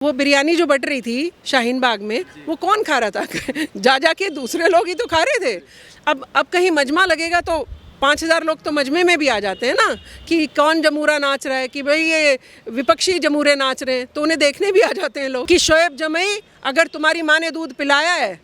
वो बिरयानी जो बट रही थी शाहीन बाग में, वो कौन खा रहा था? जा के दूसरे लोग ही तो खा रहे थे। अब कहीं मजमा लगेगा तो 5,000 लोग तो मजमे में भी आ जाते हैं ना, कि कौन जमूरा नाच रहा है, कि भाई ये विपक्षी जमूरे नाच रहे हैं, तो उन्हें देखने भी आ जाते हैं लोग। कि शोएब जमई, अगर तुम्हारी माँ ने दूध पिलाया है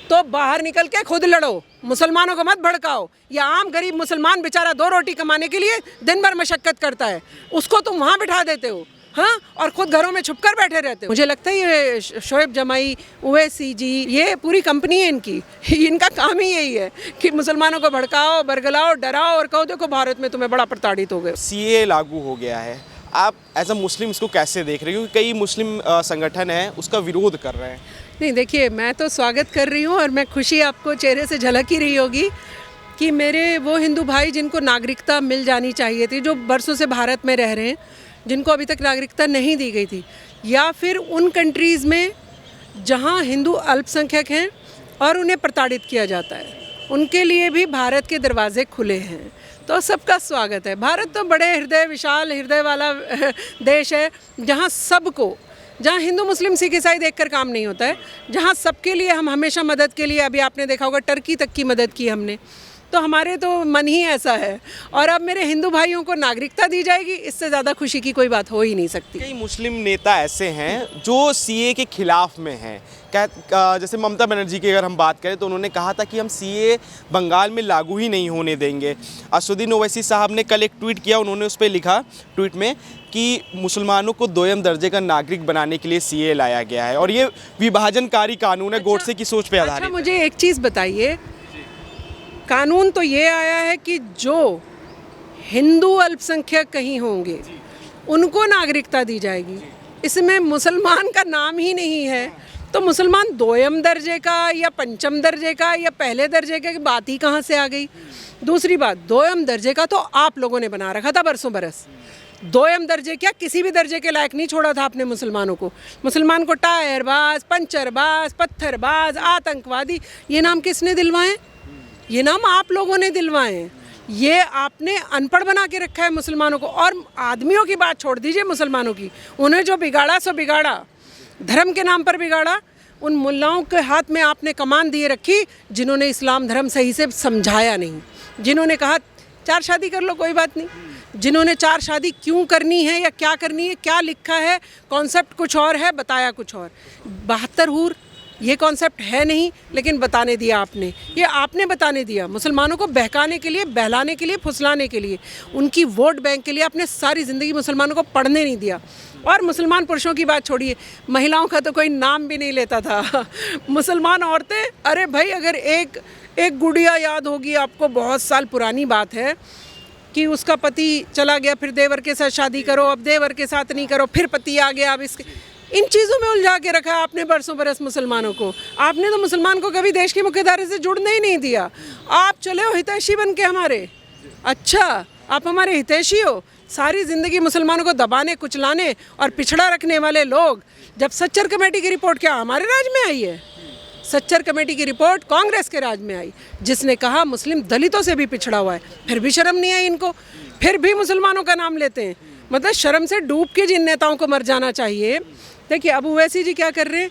तो बाहर निकल के खुद लड़ो, मुसलमानों को मत भड़काओ। या आम गरीब मुसलमान बेचारा 2 रोटी कमाने के लिए दिन भर मशक्कत करता है, उसको तुम वहाँ बिठा देते हो, हाँ, और खुद घरों में छुपकर बैठे रहते हो। मुझे लगता है ये शोएब जमाई, ओवैसी जी, ये पूरी कंपनी है इनकी। इनका काम ही यही है कि मुसलमानों को भड़काओ, बरगलाओ, डराओ और कहो देखो भारत में तुम्हें बड़ा प्रताड़ित हो गए। सीए लागू हो गया है, आप एज अ मुस्लिम इसको कैसे देख रहे हो? क्योंकि कई मुस्लिम संगठन हैं उसका विरोध कर रहे हैं। नहीं, देखिए, मैं तो स्वागत कर रही हूँ और मैं खुशी आपको चेहरे से झलक ही रही होगी कि मेरे वो हिंदू भाई जिनको नागरिकता मिल जानी चाहिए थी, जो बरसों से भारत में रह रहे हैं, जिनको अभी तक नागरिकता नहीं दी गई थी, या फिर उन कंट्रीज़ में जहाँ हिंदू अल्पसंख्यक हैं और उन्हें प्रताड़ित किया जाता है, उनके लिए भी भारत के दरवाजे खुले हैं। तो सबका स्वागत है। भारत तो बड़े हृदय, विशाल हृदय वाला देश है, जहाँ हिंदू मुस्लिम सिख ईसाई देखकर काम नहीं होता है, जहाँ सबके लिए हम हमेशा मदद के लिए, अभी आपने देखा होगा टर्की तक की मदद की हमने, तो हमारे तो मन ही ऐसा है। और अब मेरे हिंदू भाइयों को नागरिकता दी जाएगी, इससे ज़्यादा खुशी की कोई बात हो ही नहीं सकती। कई मुस्लिम नेता ऐसे हैं जो सीए के खिलाफ में हैं। जैसे ममता बनर्जी की अगर हम बात करें तो उन्होंने कहा था कि हम सीए बंगाल में लागू ही नहीं होने देंगे। असदुद्दीन ओवैसी साहब ने कल एक ट्वीट किया, उन्होंने उस पर लिखा ट्वीट में कि मुसलमानों को दोयम दर्जे का नागरिक बनाने के लिए सीए लाया गया है और ये विभाजनकारी कानून है, गोडसे की सोच पर आधारित। मुझे एक चीज़ बताइए, कानून तो ये आया है कि जो हिंदू अल्पसंख्यक कहीं होंगे उनको नागरिकता दी जाएगी, इसमें मुसलमान का नाम ही नहीं है। तो मुसलमान दोयम दर्जे का या पंचम दर्जे का या पहले दर्जे की बात ही कहाँ से आ गई? दूसरी बात, दोयम दर्जे का तो आप लोगों ने बना रखा था बरसों बरस। दोयम दर्जे क्या, किसी भी दर्जे के लायक नहीं छोड़ा था आपने मुसलमानों को। मुसलमान को टायरबाज, पंचरबाज, पत्थरबाज, आतंकवादी, ये नाम किसने दिलवाए? ये नाम आप लोगों ने दिलवाए हैं। ये आपने अनपढ़ बना के रखा है मुसलमानों को। और आदमियों की बात छोड़ दीजिए, मुसलमानों की, उन्हें जो बिगाड़ा सो बिगाड़ा, धर्म के नाम पर बिगाड़ा। उन मुल्लाओं के हाथ में आपने कमान दिए रखी जिन्होंने इस्लाम धर्म सही से समझाया नहीं, जिन्होंने कहा 4 शादी कर लो कोई बात नहीं, जिन्होंने 4 शादी क्यों करनी है या क्या करनी है, क्या लिखा है, कॉन्सेप्ट कुछ और है, बताया कुछ और। 72 हूर ये कॉन्सेप्ट है नहीं, लेकिन बताने दिया आपने। ये आपने बताने दिया मुसलमानों को बहकाने के लिए, बहलाने के लिए, फुसलाने के लिए, उनकी वोट बैंक के लिए। आपने सारी ज़िंदगी मुसलमानों को पढ़ने नहीं दिया। और मुसलमान पुरुषों की बात छोड़िए, महिलाओं का तो कोई नाम भी नहीं लेता था। मुसलमान औरतें, अरे भाई, अगर एक गुड़िया याद होगी आपको, बहुत साल पुरानी बात है, कि उसका पति चला गया, फिर देवर के साथ शादी करो, अब देवर के साथ नहीं करो, फिर पति आ गया, अब इसके, इन चीज़ों में उलझा के रखा है आपने बरसों बरस मुसलमानों को। आपने तो मुसलमान को कभी देश की मुख्यधारा से जुड़ने ही नहीं दिया। आप चले हो हितैषी बन के हमारे। अच्छा, आप हमारे हितैषी हो। सारी ज़िंदगी मुसलमानों को दबाने, कुचलाने और पिछड़ा रखने वाले लोग, जब सच्चर कमेटी की रिपोर्ट क्या हमारे राज में आई है? सच्चर कमेटी की रिपोर्ट कांग्रेस के राज में आई, जिसने कहा मुस्लिम दलितों से भी पिछड़ा हुआ है। फिर भी शर्म नहीं आई इनको, फिर भी मुसलमानों का नाम लेते हैं। मतलब शर्म से डूब के जिन नेताओं को मर जाना चाहिए। देखिए, अब ओवैसी जी क्या कर रहे हैं?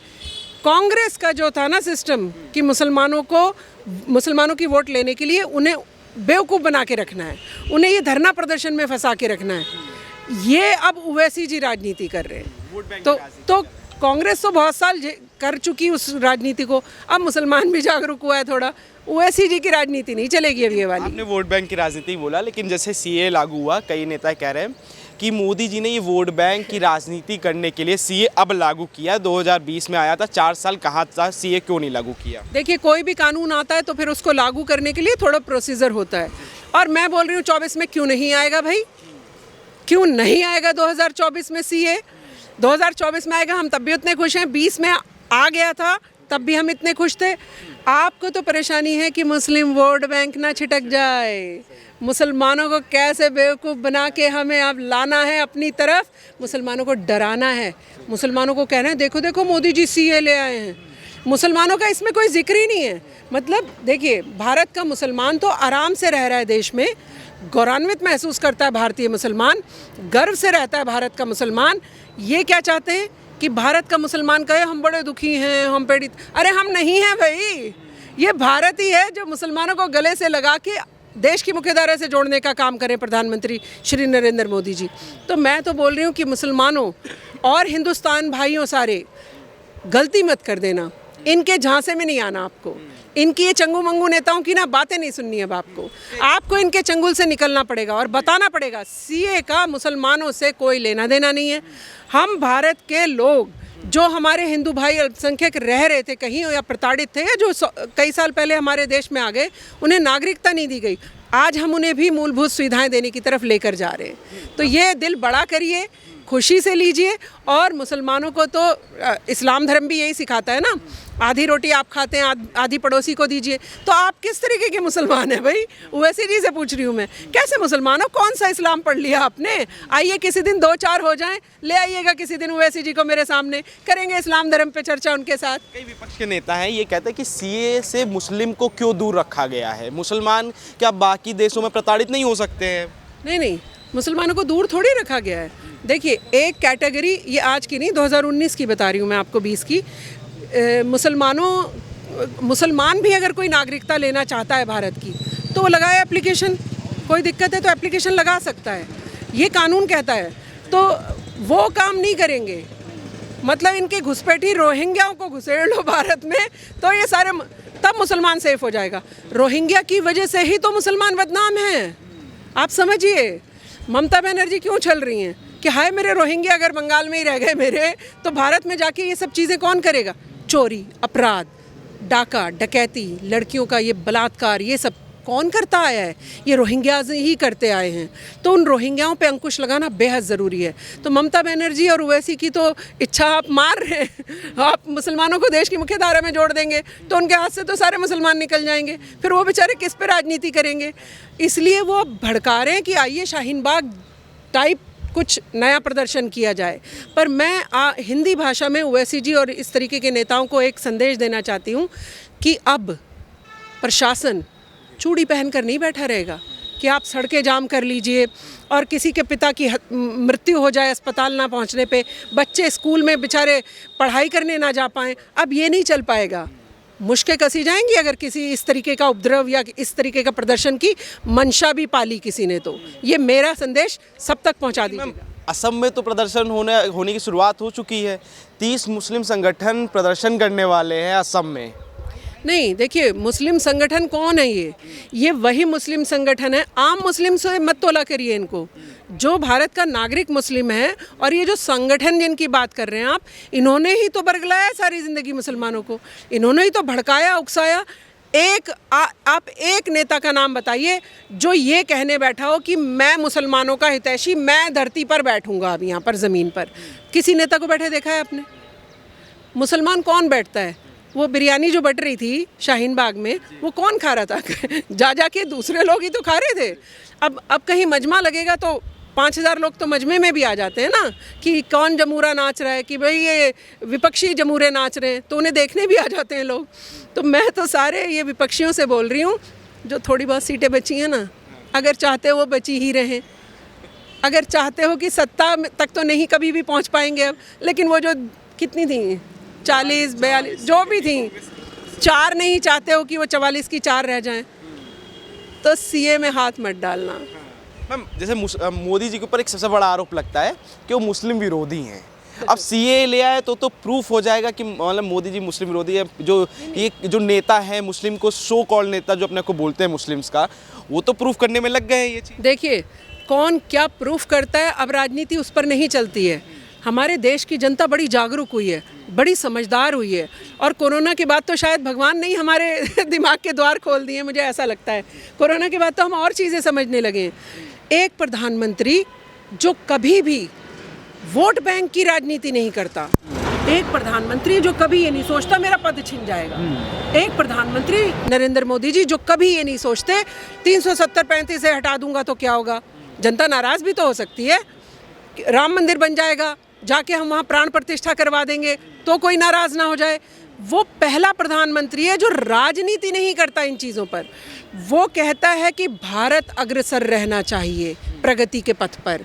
कांग्रेस का जो था ना सिस्टम कि मुसलमानों की वोट लेने के लिए उन्हें बेवकूफ़ बना के रखना है, उन्हें ये धरना प्रदर्शन में फंसा के रखना है, ये अब ओवैसी जी राजनीति कर रहे हैं। तो कांग्रेस तो बहुत साल कर चुकी उस राजनीति को, अब मुसलमान भी जागरूक हुआ है थोड़ा। ओवैसी जी की राजनीति नहीं चलेगी अब ये वाली। आपने वोट बैंक की राजनीति बोला, लेकिन जैसे सीए लागू हुआ, कई नेता कह रहे हैं कि मोदी जी ने ये वोट बैंक की राजनीति करने के लिए सीए अब लागू किया। 2020 में आया था, 4 साल कहाँ था, सीए क्यों नहीं लागू किया? देखिए, कोई भी कानून आता है तो फिर उसको लागू करने के लिए थोड़ा प्रोसीजर होता है। और मैं बोल रही हूँ 24 में क्यों नहीं आएगा भाई? क्यों नहीं आएगा 2024 में सीए? 2024 में आएगा, हम तब भी उतने खुश हैं। 20 में आ गया था, तब भी हम इतने खुश थे। आपको तो परेशानी है कि मुस्लिम वोट बैंक ना छिटक जाए। मुसलमानों को कैसे बेवकूफ़ बना के हमें अब लाना है अपनी तरफ, मुसलमानों को डराना है, मुसलमानों को कहना है देखो देखो मोदी जी सीए ले आए हैं। मुसलमानों का इसमें कोई जिक्र ही नहीं है। मतलब देखिए, भारत का मुसलमान तो आराम से रह रहा है देश में, गौरवान्वित महसूस करता है भारतीय मुसलमान, गर्व से रहता है भारत का मुसलमान। ये क्या चाहते हैं कि भारत का मुसलमान कहे हम बड़े दुखी हैं, हम पीड़ित, अरे हम नहीं हैं भाई, ये भारत ही है जो मुसलमानों को गले से लगा के देश की मुख्यधारा से जोड़ने का काम करें प्रधानमंत्री श्री नरेंद्र मोदी जी। तो मैं तो बोल रही हूँ कि मुसलमानों और हिंदुस्तान भाइयों सारे गलती मत कर देना, इनके झांसे में नहीं आना आपको, इनकी ये चंगू मंगू नेताओं की ना बातें नहीं सुननी है आपको इनके चंगुल से निकलना पड़ेगा और बताना पड़ेगा सीए का मुसलमानों से कोई लेना देना नहीं है। हम भारत के लोग जो हमारे हिंदू भाई अल्पसंख्यक रह रहे थे कहीं या प्रताड़ित थे या जो कई साल पहले हमारे देश में आ गए, उन्हें नागरिकता नहीं दी गई, आज हम उन्हें भी मूलभूत सुविधाएं देने की तरफ लेकर जा रहे हैं। तो ये दिल बड़ा करिए, खुशी से लीजिए। और मुसलमानों को तो इस्लाम धर्म भी यही सिखाता है ना, आधी रोटी आप खाते हैं आधी पड़ोसी को दीजिए। तो आप किस तरीके के मुसलमान हैं भाई? वैसे जी से पूछ रही हूँ मैं, कैसे मुसलमान हो? कौन सा इस्लाम पढ़ लिया आपने? आइए किसी दिन 2-4 हो जाएं, ले आइएगा किसी दिन ओवैसी जी को मेरे सामने, करेंगे इस्लाम धर्म पे चर्चा उनके साथ। कई विपक्ष के नेता हैं ये कहते हैं कि सीए से मुस्लिम को क्यों दूर रखा गया है, मुसलमान क्या बाकी देशों में प्रताड़ित नहीं हो सकते हैं? नहीं, मुसलमानों को दूर थोड़ी रखा गया है। देखिए, एक कैटेगरी, ये आज की नहीं 2019 की बता रही हूँ मैं आपको, 20 की, मुसलमान भी अगर कोई नागरिकता लेना चाहता है भारत की तो वो लगाए एप्लीकेशन, कोई दिक्कत है तो एप्लीकेशन लगा सकता है, ये कानून कहता है। तो वो काम नहीं करेंगे, मतलब इनके घुसपैठी रोहिंग्याओं को घुसेड़ लो भारत में तो ये सारे, तब मुसलमान सेफ हो जाएगा। रोहिंग्या की वजह से ही तो मुसलमान बदनाम हैं, आप समझिए। ममता बनर्जी क्यों चल रही हैं कि हाय मेरे रोहिंग्या अगर बंगाल में ही रह गए मेरे, तो भारत में जाके ये सब चीज़ें कौन करेगा? चोरी, अपराध, डाका, डकैती, लड़कियों का ये बलात्कार, ये सब कौन करता आया है? ये रोहिंग्याज ही करते आए हैं। तो उन रोहिंग्याओं पे अंकुश लगाना बेहद ज़रूरी है। तो ममता बनर्जी और ओवैसी की तो इच्छा आप मार रहे हैं, आप मुसलमानों को देश की मुख्य धारा में जोड़ देंगे तो उनके हाथ से तो सारे मुसलमान निकल जाएंगे, फिर वो बेचारे किस पे राजनीति करेंगे? इसलिए वो भड़का रहे हैं कि आइए शाहीन बाग टाइप कुछ नया प्रदर्शन किया जाए। पर मैं हिंदी भाषा में ओवैसी जी और इस तरीके के नेताओं को एक संदेश देना चाहती हूँ कि अब प्रशासन चूड़ी पहनकर नहीं बैठा रहेगा कि आप सड़कें जाम कर लीजिए और किसी के पिता की मृत्यु हो जाए अस्पताल ना पहुँचने पे, बच्चे स्कूल में बेचारे पढ़ाई करने ना जा पाएँ। अब ये नहीं चल पाएगा, मुश्कें कसी जाएंगी अगर किसी इस तरीके का उपद्रव या इस तरीके का प्रदर्शन की मंशा भी पाली किसी ने। तो ये मेरा संदेश सब तक पहुंचा दीजिएगा। असम में तो प्रदर्शन होने की शुरुआत हो चुकी है, 30 मुस्लिम संगठन प्रदर्शन करने वाले हैं असम में। नहीं, देखिए, मुस्लिम संगठन कौन है? ये वही मुस्लिम संगठन है, आम मुस्लिम से मत तोला करिए इनको, जो भारत का नागरिक मुस्लिम है। और ये जो संगठन जिनकी बात कर रहे हैं आप, इन्होंने ही तो बरगलाया सारी ज़िंदगी मुसलमानों को, इन्होंने ही तो भड़काया, उकसाया। आप एक नेता का नाम बताइए जो ये कहने बैठा हो कि मैं मुसलमानों का हितैषी, मैं धरती पर बैठूंगा अब यहाँ पर ज़मीन पर। किसी नेता को बैठे देखा है आपने? मुसलमान कौन बैठता है? वो बिरयानी जो बट रही थी शाहीन बाग में, वो कौन खा रहा था? जा के दूसरे लोग ही तो खा रहे थे। अब कहीं मजमा लगेगा तो 5000 लोग तो मजमे में भी आ जाते हैं ना, कि कौन जमूरा नाच रहा है, कि भाई ये विपक्षी जमूरे नाच रहे हैं, तो उन्हें देखने भी आ जाते हैं लोग। तो मैं तो सारे ये विपक्षियों से बोल रही हूँ, जो थोड़ी बहुत सीटें बची हैं ना, अगर चाहते हो वो बची ही रहें। अगर चाहते हो कि सत्ता तक तो नहीं कभी भी पहुँच पाएंगे अब, लेकिन वो जो कितनी थी 40-42 जो भी थी, 4 नहीं चाहते हो कि वो 44 की 4 रह जाएं, तो सीए में हाथ मत डालना। मैम, जैसे मोदी जी के ऊपर एक सबसे बड़ा आरोप लगता है कि वो मुस्लिम विरोधी हैं। अब सीए ले आए तो प्रूफ हो जाएगा कि मतलब मोदी जी मुस्लिम विरोधी है। जो नेता है मुस्लिम को सो कॉल्ड नेता जो अपने को बोलते हैं मुस्लिम्स का, वो तो प्रूफ करने में लग गए हैं ये चीज़। देखिए, कौन क्या प्रूफ करता है, अब राजनीति उस पर नहीं चलती है। हमारे देश की जनता बड़ी जागरूक हुई है, बड़ी समझदार हुई है, और कोरोना के बाद तो शायद भगवान ने ही हमारे दिमाग के द्वार खोल दिए, मुझे ऐसा लगता है। कोरोना के बाद तो हम और चीज़ें समझने लगे हैं। एक प्रधानमंत्री जो कभी भी वोट बैंक की राजनीति नहीं करता, एक प्रधानमंत्री जो कभी ये नहीं सोचता मेरा पद छिन जाएगा, एक प्रधानमंत्री नरेंद्र मोदी जी जो कभी ये नहीं सोचते 370-35 से हटा दूंगा तो क्या होगा, जनता नाराज़ भी तो हो सकती है। राम मंदिर बन जाएगा, जाके हम वहाँ प्राण प्रतिष्ठा करवा देंगे तो कोई नाराज़ ना हो जाए। वो पहला प्रधानमंत्री है जो राजनीति नहीं करता इन चीज़ों पर। वो कहता है कि भारत अग्रसर रहना चाहिए प्रगति के पथ पर,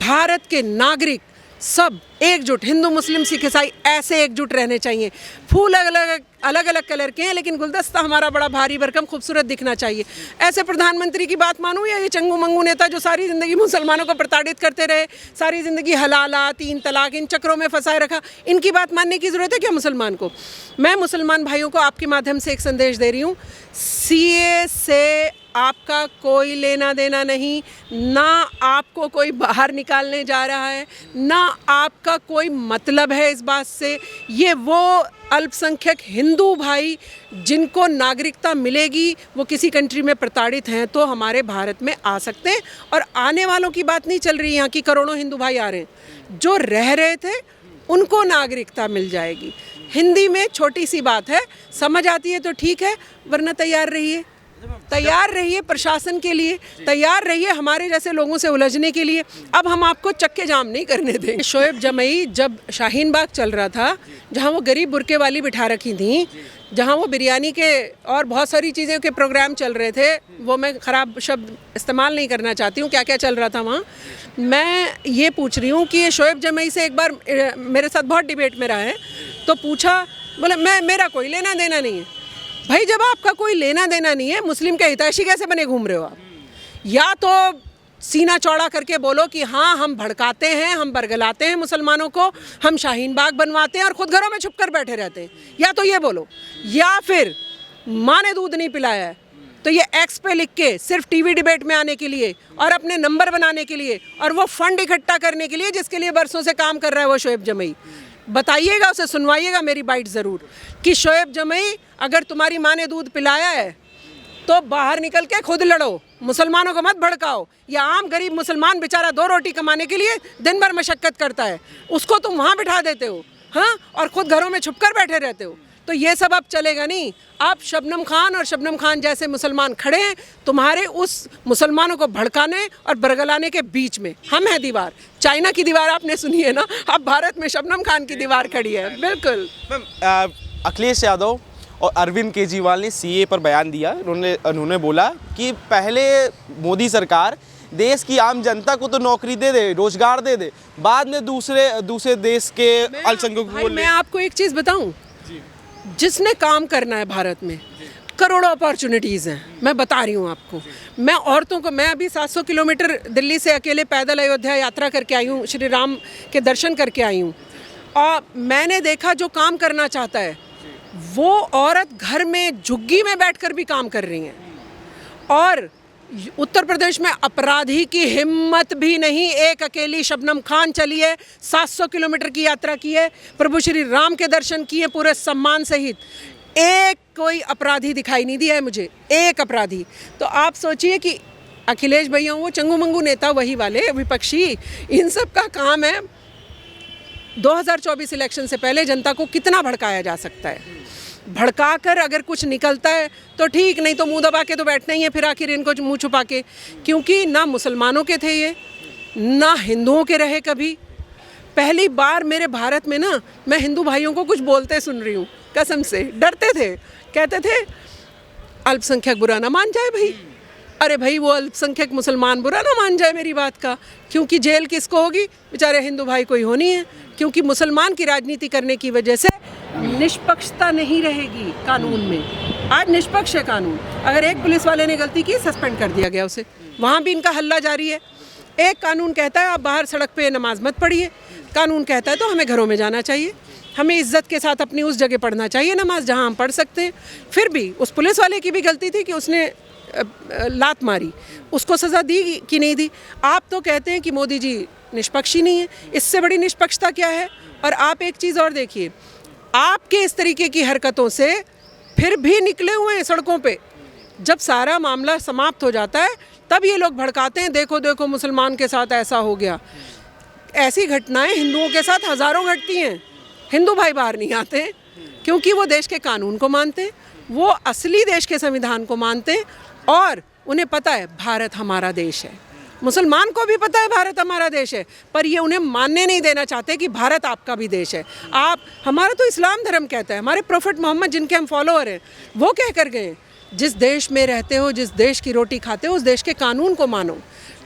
भारत के नागरिक सब एकजुट, हिंदू मुस्लिम सिख ईसाई ऐसे एकजुट रहने चाहिए। फूल अलग अलग कलर के हैं लेकिन गुलदस्ता हमारा बड़ा भारी भरकम खूबसूरत दिखना चाहिए। ऐसे प्रधानमंत्री की बात मानूं या ये चंगू मंगू नेता जो सारी ज़िंदगी मुसलमानों को प्रताड़ित करते रहे, सारी ज़िंदगी हलाला 3 तलाक इन चक्रों में फंसाए रखा, इनकी बात मानने की ज़रूरत है क्या मुसलमान को? मैं मुसलमान भाइयों को आपके माध्यम से एक संदेश दे रही हूँ, सीए से आपका कोई लेना देना नहीं, ना आपको कोई बाहर निकालने जा रहा है, ना आपका कोई मतलब है इस बात से। ये वो अल्पसंख्यक हिंदू भाई जिनको नागरिकता मिलेगी, वो किसी कंट्री में प्रताड़ित हैं तो हमारे भारत में आ सकते हैं। और आने वालों की बात नहीं चल रही, यहाँ की करोड़ों हिंदू भाई आ रहे हैं, जो रह रहे थे उनको नागरिकता मिल जाएगी। हिंदी में छोटी सी बात है, समझ आती है तो ठीक है, वरना तैयार रहिए, तैयार रहिए प्रशासन के लिए, तैयार रहिए हमारे जैसे लोगों से उलझने के लिए। अब हम आपको चक्के जाम नहीं करने देंगे। शोएब जमई जब शाहीन बाग चल रहा था, जहां वो गरीब बुरके वाली बिठा रखी थी, जहां वो बिरयानी के और बहुत सारी चीज़ों के प्रोग्राम चल रहे थे, वो मैं ख़राब शब्द इस्तेमाल नहीं करना चाहती हूँ, क्या क्या चल रहा था वहाँ। मैं ये पूछ रही हूँ कि ये शोएब जमई से एक बार मेरे साथ बहुत डिबेट में रहा है, तो पूछा, बोले मेरा कोई लेना देना नहीं है। भाई जब आपका कोई लेना देना नहीं है, मुस्लिम के हितैषी कैसे बने घूम रहे हो आप? या तो सीना चौड़ा करके बोलो कि हाँ हम भड़काते हैं, हम बरगलाते हैं मुसलमानों को, हम शाहीन बाग बनवाते हैं और ख़ुद घरों में छुप कर बैठे रहते हैं, या तो ये बोलो। या फिर माँ ने दूध नहीं पिलाया है तो ये एक्स पे लिख के सिर्फ टीवी डिबेट में आने के लिए और अपने नंबर बनाने के लिए और वो फंड इकट्ठा करने के लिए जिसके लिए बरसों से काम कर रहा है वो शोएब जमई, बताइएगा उसे, सुनवाइएगा मेरी बाइट ज़रूर कि शोएब जमई अगर तुम्हारी माँ ने दूध पिलाया है तो बाहर निकल के खुद लड़ो, मुसलमानों को मत भड़काओ। या आम गरीब मुसलमान बेचारा 2 रोटी कमाने के लिए दिन भर मशक्क़त करता है, उसको तुम वहाँ बिठा देते हो, हाँ, और ख़ुद घरों में छुपकर बैठे रहते हो। तो ये सब अब चलेगा नहीं। आप शबनम खान और शबनम खान जैसे मुसलमान खड़े हैं तुम्हारे उस मुसलमानों को भड़काने और बरगलाने के बीच में। हम हैं दीवार, चाइना की दीवार आपने सुनी है ना, अब भारत में शबनम खान की दीवार खड़ी है। बिल्कुल। मैम, अखिलेश यादव और अरविंद केजरीवाल ने सीए पर बयान दिया। उन्होंने बोला कि पहले मोदी सरकार देश की आम जनता को तो नौकरी दे दे, रोजगार दे दे, बाद में दूसरे देश के अल्पसंख्यकों को। मैं आपको एक चीज़ बताऊं, जिसने काम करना है भारत में करोड़ों अपॉर्चुनिटीज़ हैं, मैं बता रही हूँ आपको। मैं औरतों को, मैं अभी 700 किलोमीटर दिल्ली से अकेले पैदल अयोध्या यात्रा करके आई हूँ, श्री राम के दर्शन करके आई हूँ, और मैंने देखा जो काम करना चाहता है वो औरत घर में झुग्गी में बैठकर भी काम कर रही हैं। और उत्तर प्रदेश में अपराधी की हिम्मत भी नहीं, एक अकेली शबनम खान चली है, 700 किलोमीटर की यात्रा की है, प्रभु श्री राम के दर्शन किए पूरे सम्मान सहित, एक कोई अपराधी दिखाई नहीं दिया है मुझे, एक अपराधी। तो आप सोचिए कि अखिलेश भैया वो चंगू मंगू नेता वही वाले विपक्षी, इन सब का काम है 2024 इलेक्शन से पहले जनता को कितना भड़काया जा सकता है। भड़का कर अगर कुछ निकलता है तो ठीक, नहीं तो मुंह दबा के तो बैठना ही है फिर आखिर इनको मुंह छुपा के, क्योंकि ना मुसलमानों के थे ये, ना हिंदुओं के रहे कभी। पहली बार मेरे भारत में ना मैं हिंदू भाइयों को कुछ बोलते सुन रही हूँ, कसम से डरते थे, कहते थे अल्पसंख्यक बुरा ना मान जाए भाई। अरे भाई वो अल्पसंख्यक मुसलमान बुरा ना मान जाए मेरी बात का, क्योंकि जेल किसको होगी, बेचारे हिंदू भाई कोई होनी है, क्योंकि मुसलमान की राजनीति करने की वजह से निष्पक्षता नहीं रहेगी कानून में। आज निष्पक्ष है कानून, अगर एक पुलिस वाले ने गलती की सस्पेंड कर दिया गया उसे, वहाँ भी इनका हल्ला जारी है। एक कानून कहता है आप बाहर सड़क पे नमाज मत पढ़िए, कानून कहता है तो हमें घरों में जाना चाहिए, हमें इज्जत के साथ अपनी उस जगह पढ़ना चाहिए नमाज जहाँ हम पढ़ सकते हैं। फिर भी उस पुलिस वाले की भी गलती थी कि उसने लात मारी, उसको सज़ा दी कि नहीं दी। आप तो कहते हैं कि मोदी जी निष्पक्ष ही नहीं है, इससे बड़ी निष्पक्षता क्या है। और आप एक चीज़ और देखिए, आपके इस तरीके की हरकतों से फिर भी निकले हुए हैं सड़कों पे, जब सारा मामला समाप्त हो जाता है तब ये लोग भड़काते हैं, देखो देखो मुसलमान के साथ ऐसा हो गया। ऐसी घटनाएं हिंदुओं के साथ हज़ारों घटती हैं, हिंदू भाई बाहर नहीं आते हैं क्योंकि वो देश के कानून को मानते हैं, वो असली देश के संविधान को मानते हैं और उन्हें पता है भारत हमारा देश है। मुसलमान को भी पता है भारत हमारा देश है, पर ये उन्हें मानने नहीं देना चाहते कि भारत आपका भी देश है। आप, हमारा तो इस्लाम धर्म कहता है, हमारे प्रोफेट मोहम्मद जिनके हम फॉलोअर हैं वो कह कर गए जिस देश में रहते हो, जिस देश की रोटी खाते हो, उस देश के कानून को मानो।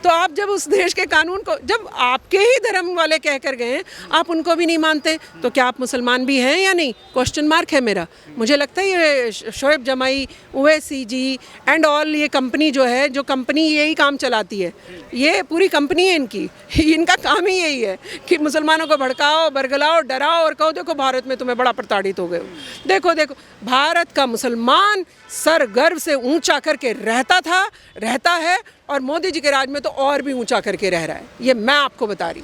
तो आप जब उस देश के कानून को, जब आपके ही धर्म वाले कह कर गए हैं, आप उनको भी नहीं मानते, तो क्या आप मुसलमान भी हैं या नहीं? क्वेश्चन मार्क है मेरा। मुझे लगता है ये शोएब जमाई, ओवैसी जी एंड ऑल, ये कंपनी जो है, जो कंपनी यही काम चलाती है, ये पूरी कंपनी है इनकी, इनका काम ही यही है कि मुसलमानों को भड़काओ, बरगलाओ, डराओ और कहो देखो भारत में तुम्हें बड़ा प्रताड़ित हो गए हो। देखो देखो, भारत का मुसलमान सर गर्व से ऊंचा करके रहता है, और मोदी जी के राज में तो और भी ऊंचा करके रह रहा है। ये मैं आपको बता रही हूँ।